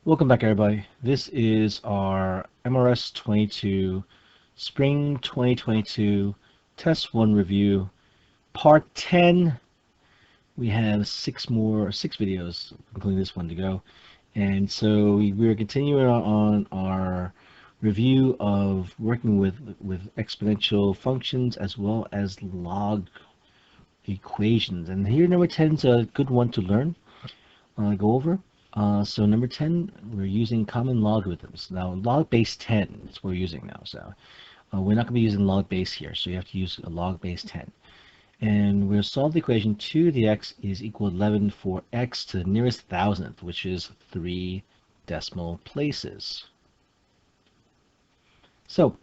Welcome back, everybody. This is our MRS22 Spring 2022 Test 1 review, Part 10. We have six videos, including this one, to go. And so we're continuing on our review of working with exponential functions as well as log equations. And here, number 10 is a good one to learn, go over. So number 10, we're using common logarithms. Now, log base 10 is what we're using now. So we're not going to be using log base here. So you have to use a log base 10. And we'll solve the equation 2 to the x is equal to 11 for x to the nearest thousandth, which is 3 decimal places. So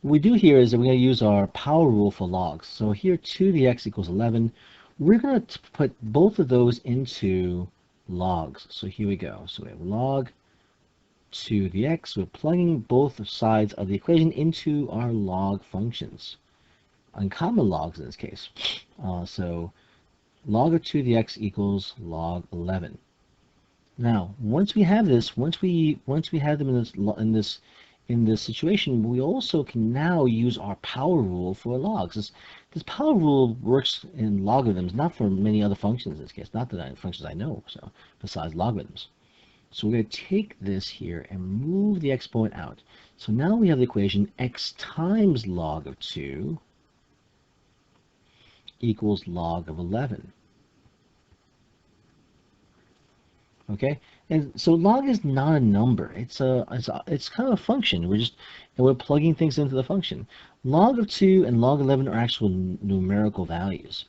what we do here is that we're going to use our power rule for logs. So here 2 to the x equals 11. We're going to put both of those into logs. So here we go. So we have log 2 to the x. We're plugging both sides of the equation into our log functions, uncommon logs in this case. So log of 2 to the x equals log 11. Now, once we have this, once we have them in this situation, we also can now use our power rule for logs. This power rule works in logarithms, not for many other functions in this case, not that functions I know, so besides logarithms. So we're going to take this here and move the exponent out. So now we have the equation x times log of 2 equals log of 11. Okay, and so log is not a number. It's kind of a function. We're plugging things into the function. Log of 2 and log 11 are actual numerical values.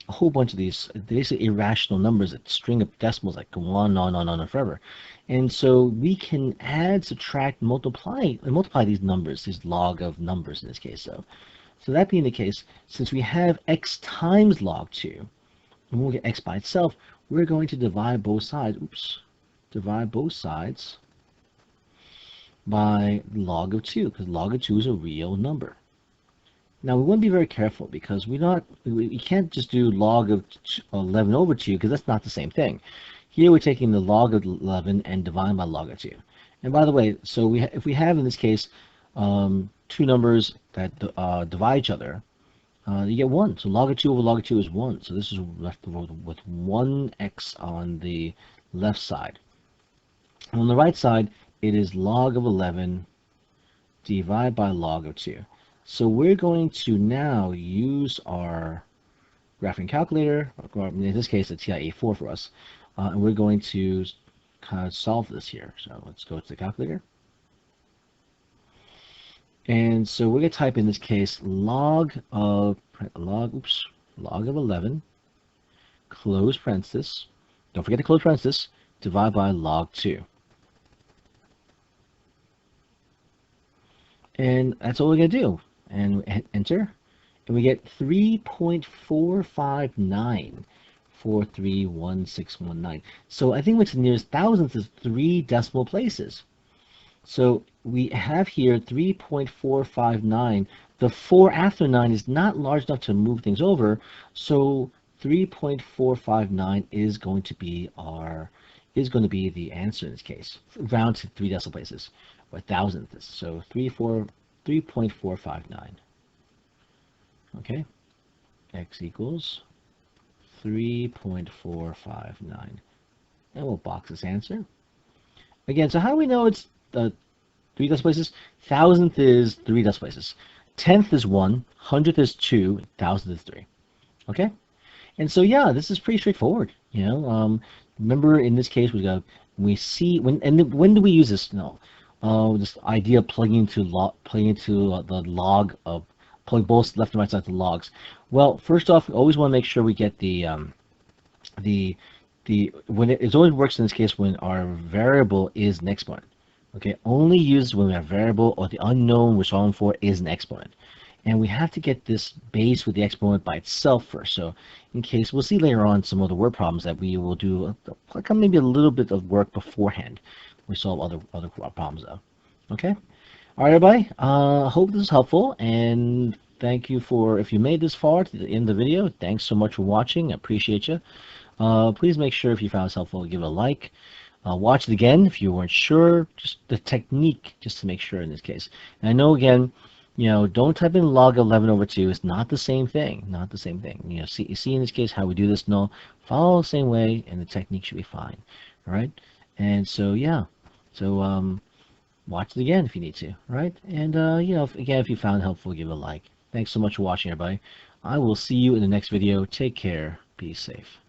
A whole bunch of these, they're basically irrational numbers, a string of decimals that go on forever. And so we can add, subtract, multiply these numbers, these log of numbers in this case. So that being the case, since we have x times log 2, and we'll get x by itself, we're going to divide both sides. Divide both sides by log of 2, because log of 2 is a real number. Now we want to be very careful because we can't just do log of 11 over 2, because that's not the same thing. Here we're taking the log of 11 and dividing by log of 2. And by the way, so if we have in this case two numbers that divide each other, you get 1. So log of 2 over log of 2 is 1. So this is left with 1x on the left side. And on the right side, it is log of 11 divided by log of 2. So we're going to now use our graphing calculator, or in this case, a TI-84 for us, and we're going to kind of solve this here. So let's go to the calculator. And so we're going to type in this case log of 11, close parenthesis, don't forget to close parenthesis, divide by log 2. And that's all we're going to do. And hit enter, and we get 3.459 431619. So I think what's the nearest thousandth is 3 decimal places. So we have here 3.459. The 4 after 9 is not large enough to move things over, so 3.459 is going to be the answer in this case. Round to 3 decimal places, or thousandths. So 3.459. Okay, x equals 3.459, and we'll box this answer. Again, so how do we know it's 3 decimal places? Thousandth is 3 decimal places. Tenth is 1. Hundredth is 2. Thousandth is 3. Okay, and so yeah, this is pretty straightforward. You know, remember in this case when do we use this? No, this idea of plugging into the log of plug both left and right sides of the logs. Well, first off, we always want to make sure we get it always works in this case when our variable is an exponent. Okay, only used when we have variable or the unknown we're solving for is an exponent. And we have to get this base with the exponent by itself first. So in case, we'll see later on some of the word problems that we will do maybe a little bit of work beforehand. We solve other problems though. Okay? All right, everybody. Hope this is helpful, and thank you if you made this far to the end of the video. Thanks so much for watching. I appreciate you. Please make sure if you found this helpful, give it a like. Watch it again if you weren't sure, just the technique, just to make sure in this case. And I know again, don't type in log 11 over 2. It's not the same thing. Not the same thing. See in this case how we do this? No, follow the same way, and the technique should be fine. All right. And so yeah, so watch it again if you need to. All right. And again, if you found it helpful, give it a like. Thanks so much for watching, everybody. I will see you in the next video. Take care. Be safe.